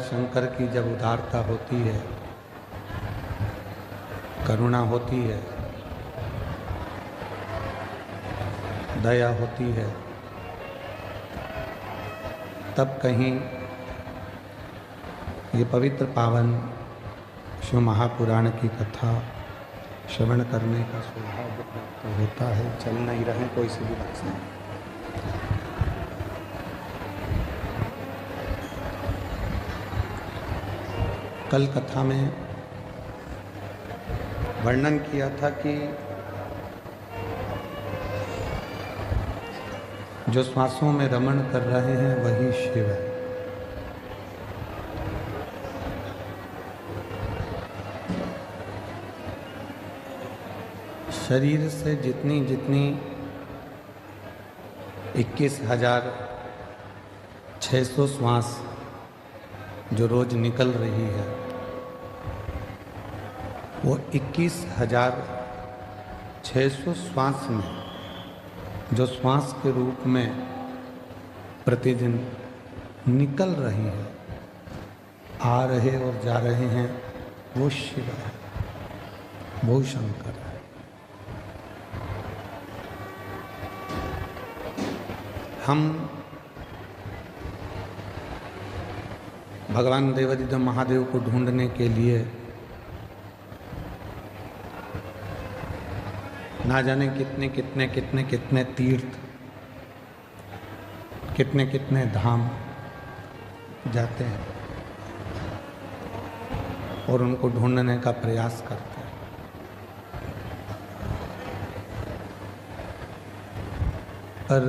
शंकर की जब उदारता होती है, करुणा होती है, दया होती है, तब कहीं ये पवित्र पावन शिव महापुराण की कथा श्रवण करने का सौभाग्य प्राप्त होता है। चल नहीं रहे कोई सी भी बात से। कल कथा में वर्णन किया था कि जो श्वासों में रमण कर रहे हैं वही शिव है। शरीर से जितनी 21,600 श्वास जो रोज निकल रही है, वो 21,600 श्वास में जो श्वास के रूप में प्रतिदिन निकल रही है, आ रहे और जा रहे हैं, वो शिव है, वो शंकर है। हम भगवान देवाधिदेव महादेव को ढूंढने के लिए ना जाने कितने तीर्थ, कितने धाम जाते हैं और उनको ढूंढने का प्रयास करते हैं। पर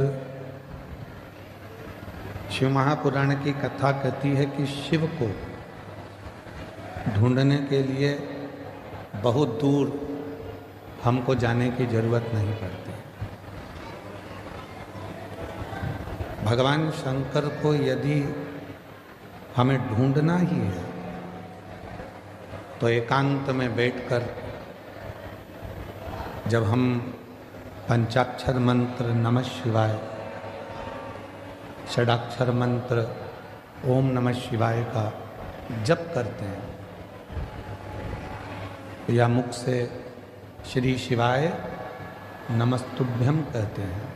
शिव महापुराण की कथा कहती है कि शिव को ढूंढने के लिए बहुत दूर हमको जाने की जरूरत नहीं पड़ती। भगवान शंकर को यदि हमें ढूंढना ही है तो एकांत में बैठकर जब हम पंचाक्षर मंत्र नमः शिवाय, षडाक्षर मंत्र ओम नमः शिवाय का जप करते हैं या मुख से श्री शिवाय नमस्तुभ्यम कहते हैं,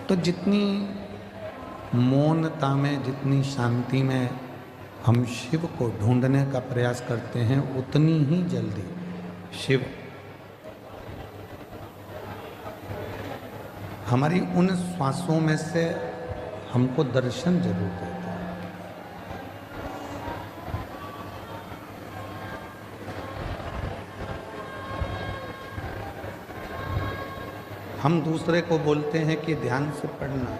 तो जितनी मौनता में, जितनी शांति में हम शिव को ढूंढने का प्रयास करते हैं, उतनी ही जल्दी शिव हमारी उन श्वासों में से हमको दर्शन जरूर देता है। हम दूसरे को बोलते हैं कि ध्यान से पढ़ना,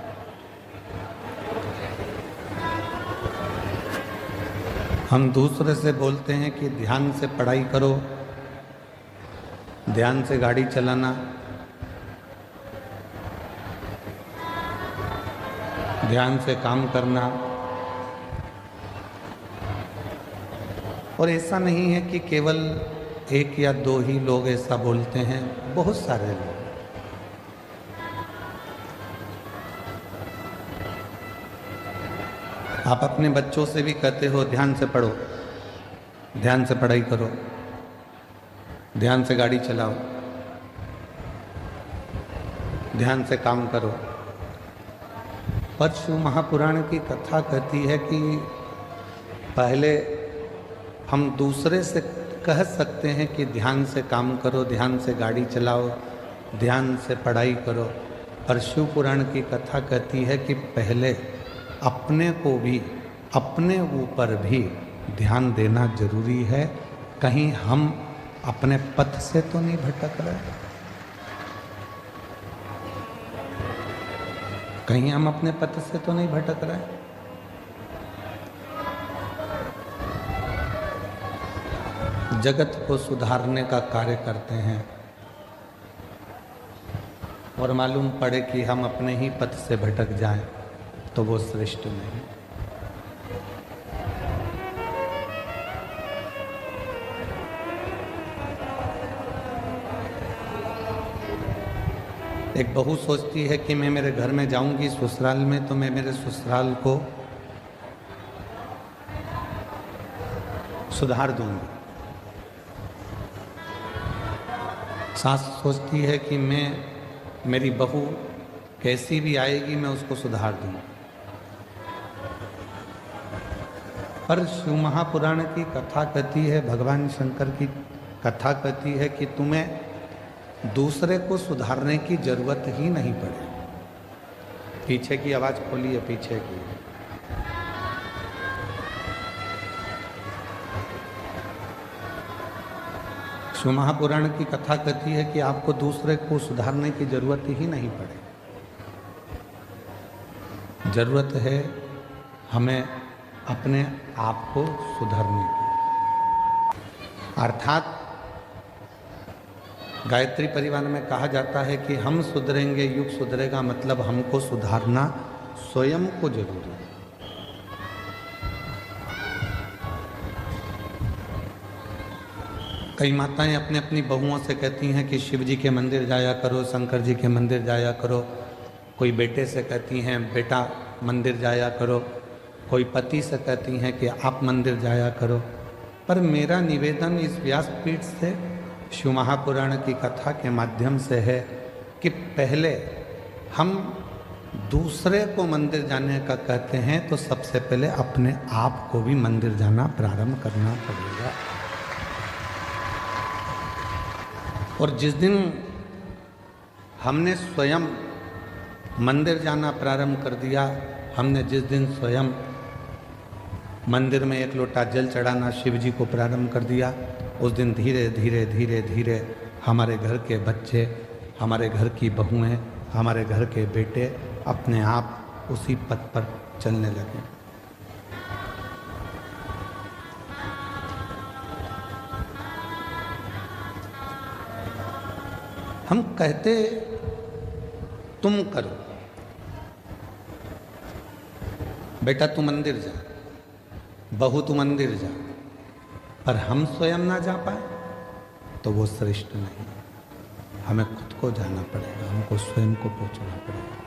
हम दूसरे से बोलते हैं कि ध्यान से पढ़ाई करो, ध्यान से गाड़ी चलाना, ध्यान से काम करना। और ऐसा नहीं है कि केवल एक या दो ही लोग ऐसा बोलते हैं, बहुत सारे लोग। आप अपने बच्चों से भी कहते हो ध्यान से पढ़ो, ध्यान से पढ़ाई करो, ध्यान से गाड़ी चलाओ, ध्यान से काम करो। पर शिव महापुराण की कथा कहती है कि पहले हम दूसरे से कह सकते हैं कि ध्यान से काम करो, ध्यान से गाड़ी चलाओ, ध्यान से पढ़ाई करो, पर शिव पुराण की कथा कहती है कि पहले अपने को भी, अपने ऊपर भी ध्यान देना जरूरी है। कहीं हम अपने पथ से तो नहीं भटक रहे, कहीं हम अपने पथ से तो नहीं भटक रहे। जगत को सुधारने का कार्य करते हैं और मालूम पड़े कि हम अपने ही पथ से भटक जाएं तो वो श्रेष्ठ नहीं। एक बहू सोचती है कि मैं मेरे घर में जाऊंगी ससुराल में, तो मैं मेरे ससुराल को सुधार दूंगी। सास सोचती है कि मेरी बहू कैसी भी आएगी मैं उसको सुधार दूंगी। पर शिव महापुराण की कथा कहती है, भगवान शंकर की कथा कहती है कि तुम्हें दूसरे को सुधारने की जरूरत ही नहीं पड़े। पीछे की आवाज खोलिए, पीछे की। शिव महापुराण की कथा कहती है कि आपको दूसरे को सुधारने की जरूरत ही नहीं पड़े। जरूरत है हमें अपने आप को सुधारने की। अर्थात गायत्री परिवार में कहा जाता है कि हम सुधरेंगे युग सुधरेगा, मतलब हमको सुधारना स्वयं को जरूरी है। कई माताएं अपने अपनी बहुओं से कहती हैं कि शिव जी के मंदिर जाया करो, शंकर जी के मंदिर जाया करो। कोई बेटे से कहती हैं बेटा मंदिर जाया करो, कोई पति से कहती हैं कि आप मंदिर जाया करो। पर मेरा निवेदन इस व्यासपीठ से शिव महापुराण की कथा के माध्यम से है कि पहले हम दूसरे को मंदिर जाने का कहते हैं तो सबसे पहले अपने आप को भी मंदिर जाना प्रारंभ करना पड़ेगा। और जिस दिन हमने स्वयं मंदिर जाना प्रारंभ कर दिया, हमने जिस दिन स्वयं मंदिर में एक लोटा जल चढ़ाना शिव जी को प्रारंभ कर दिया, उस दिन धीरे धीरे धीरे धीरे हमारे घर के बच्चे, हमारे घर की बहुएं, हमारे घर के बेटे अपने आप उसी पथ पर चलने लगे। हम कहते तुम करो, बेटा तू मंदिर जा, बहू तू मंदिर जा, पर हम स्वयं ना जा पाए तो वो श्रेष्ठ नहीं। हमें खुद को जाना पड़ेगा, हमको स्वयं को पहुंचना पड़ेगा।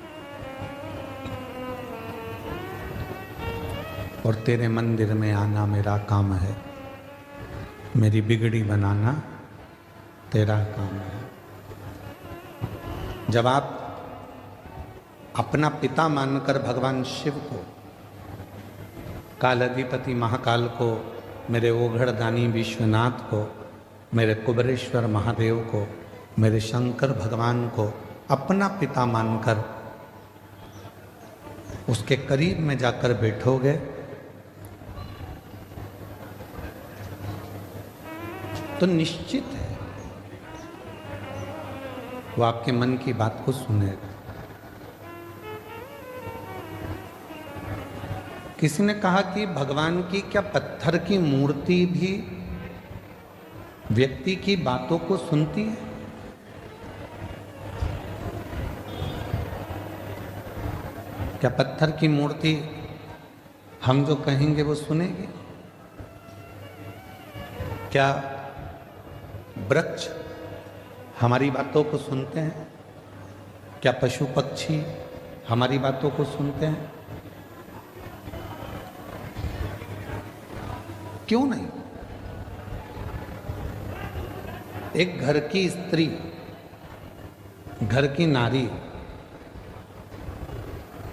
और तेरे मंदिर में आना मेरा काम है, मेरी बिगड़ी बनाना तेरा काम है। जब आप अपना पिता मानकर भगवान शिव को, कालाधिपति महाकाल को, मेरे ओघड़दानी विश्वनाथ को, मेरे कुबरेश्वर महादेव को, मेरे शंकर भगवान को अपना पिता मानकर उसके करीब में जाकर बैठोगे तो निश्चित है वो आपके मन की बात को सुनेगा। किसी ने कहा कि भगवान की क्या पत्थर की मूर्ति भी व्यक्ति की बातों को सुनती है? क्या पत्थर की मूर्ति हम जो कहेंगे वो सुनेगी? क्या वृक्ष हमारी बातों को सुनते हैं? क्या पशु पक्षी हमारी बातों को सुनते हैं? क्यों नहीं? एक घर की स्त्री, घर की नारी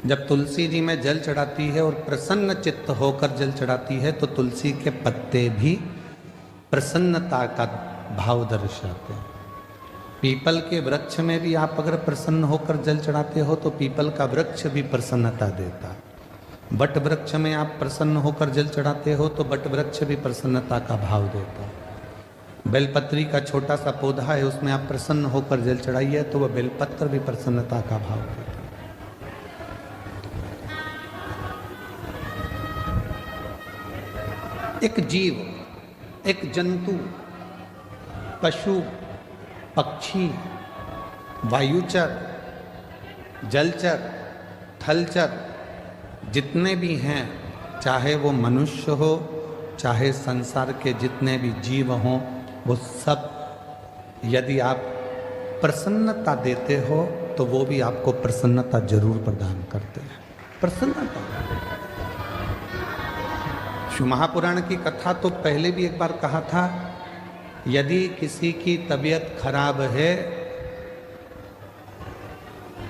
जब तुलसी जी में जल चढ़ाती है और प्रसन्न चित्त होकर जल चढ़ाती है तो तुलसी के पत्ते भी प्रसन्नता का भाव दर्शाते हैं। पीपल के वृक्ष में भी आप अगर प्रसन्न होकर जल चढ़ाते हो तो पीपल का वृक्ष भी प्रसन्नता देता है। बट वृक्ष में आप प्रसन्न होकर जल चढ़ाते हो तो बट वृक्ष भी प्रसन्नता का भाव देता है। बेलपत्री का छोटा सा पौधा है, उसमें आप प्रसन्न होकर जल चढ़ाइए तो वह बेलपत्र भी प्रसन्नता का भाव देता है। एक जीव, एक जंतु, पशु, पक्षी, वायुचर, जलचर, थलचर जितने भी हैं, चाहे वो मनुष्य हो, चाहे संसार के जितने भी जीव हों, वो सब यदि आप प्रसन्नता देते हो तो वो भी आपको प्रसन्नता जरूर प्रदान करते हैं। प्रसन्नता शिव महापुराण की कथा तो पहले भी एक बार कहा था, यदि किसी की तबीयत खराब है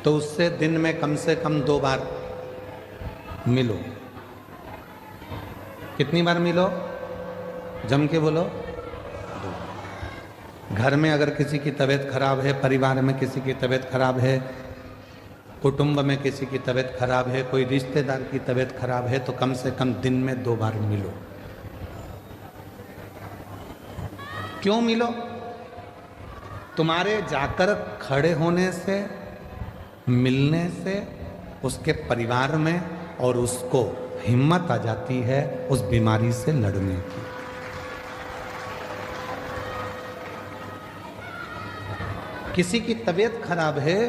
तो उससे दिन में कम से कम 2 बार मिलो। कितनी बार मिलो? जम के बोलो। घर में अगर किसी की तबीयत खराब है, परिवार में किसी की तबीयत खराब है, कुटुंब में किसी की तबीयत खराब है, कोई रिश्तेदार की तबीयत खराब है, तो कम से कम दिन में 2 बार मिलो। क्यों मिलो? तुम्हारे जाकर खड़े होने से, मिलने से उसके परिवार में और उसको हिम्मत आ जाती है उस बीमारी से लड़ने की। किसी की तबीयत खराब है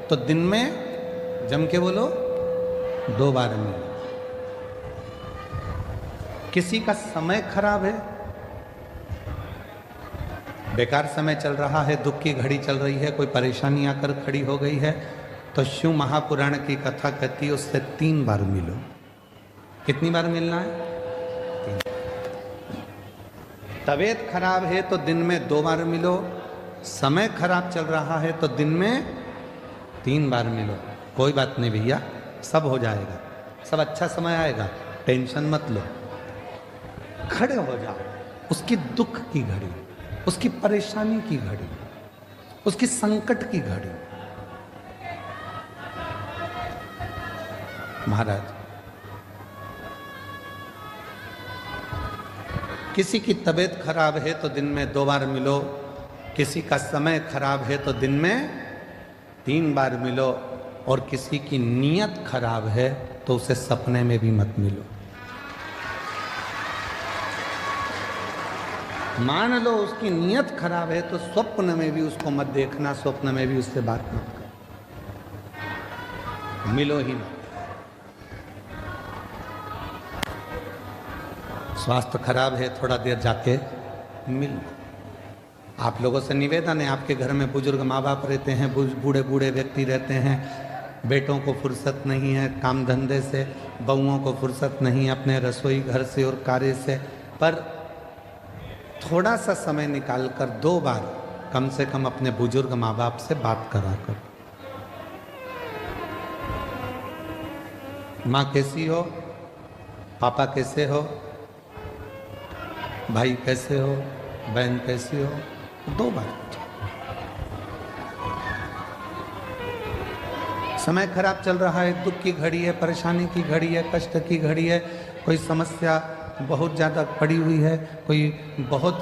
तो दिन में, जम के बोलो, 2 बार मिलो। किसी का समय खराब है, बेकार समय चल रहा है, दुख की घड़ी चल रही है, कोई परेशानी आकर खड़ी हो गई है, तो शिव महापुराण की कथा कहती है उससे 3 बार मिलो। कितनी बार मिलना है? 3। तबीयत खराब है तो दिन में 2 बार मिलो, समय खराब चल रहा है तो दिन में 3 बार मिलो। कोई बात नहीं भैया, सब हो जाएगा, सब अच्छा समय आएगा, टेंशन मत लो। खड़े हो जाओ, उसकी दुख की घड़ी, उसकी परेशानी की घड़ी, उसकी संकट की घड़ी। महाराज, किसी की तबीयत खराब है तो दिन में 2 बार मिलो, किसी का समय खराब है तो दिन में 3 बार मिलो, और किसी की नीयत खराब है तो उसे सपने में भी मत मिलो। मान लो उसकी नीयत खराब है तो स्वप्न में भी उसको मत देखना, स्वप्न में भी उससे बात मत करो, मिलो ही मत। स्वास्थ्य खराब है, थोड़ा देर जाके मिल। आप लोगों से निवेदन है, आपके घर में बुजुर्ग माँ बाप रहते हैं, बूढ़े बूढ़े व्यक्ति रहते हैं, बेटों को फुर्सत नहीं है काम धंधे से, बहुओं को फुर्सत नहीं है अपने रसोई घर से और कार्य से, पर थोड़ा सा समय निकालकर 2 बार कम से कम अपने बुजुर्ग माँ बाप से बात करा कर। माँ कैसी हो, पापा कैसे हो, भाई कैसे हो, बहन कैसी हो, 2 बार। समय खराब चल रहा है, दुख की घड़ी है, परेशानी की घड़ी है, कष्ट की घड़ी है, कोई समस्या बहुत ज़्यादा पड़ी हुई है, कोई बहुत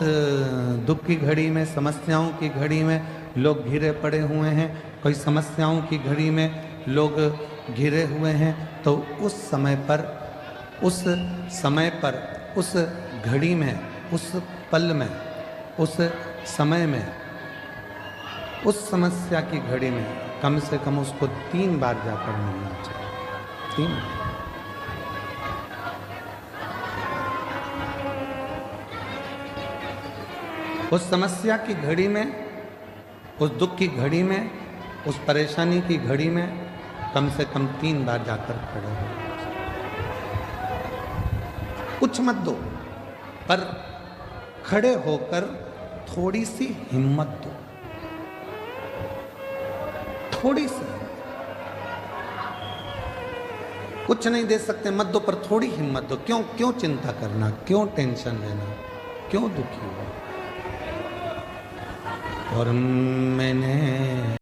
दुख की घड़ी में, समस्याओं की घड़ी में लोग घिरे पड़े हुए हैं, कोई समस्याओं की घड़ी में लोग घिरे हुए हैं, तो उस समय पर, उस घड़ी में, उस पल में, उस समय में, उस समस्या की घड़ी में कम से कम उसको 3 बार जाकर मिलना चाहिए। 3 बार। उस समस्या की घड़ी में, उस दुख की घड़ी में, उस परेशानी की घड़ी में कम से कम 3 बार जाकर खड़े हो। कुछ मत दो, पर खड़े होकर थोड़ी सी हिम्मत दो, थोड़ी सी। कुछ नहीं दे सकते मत दो, पर थोड़ी हिम्मत दो। क्यों चिंता करना, क्यों टेंशन लेना, क्यों दुखी हो। और मैंने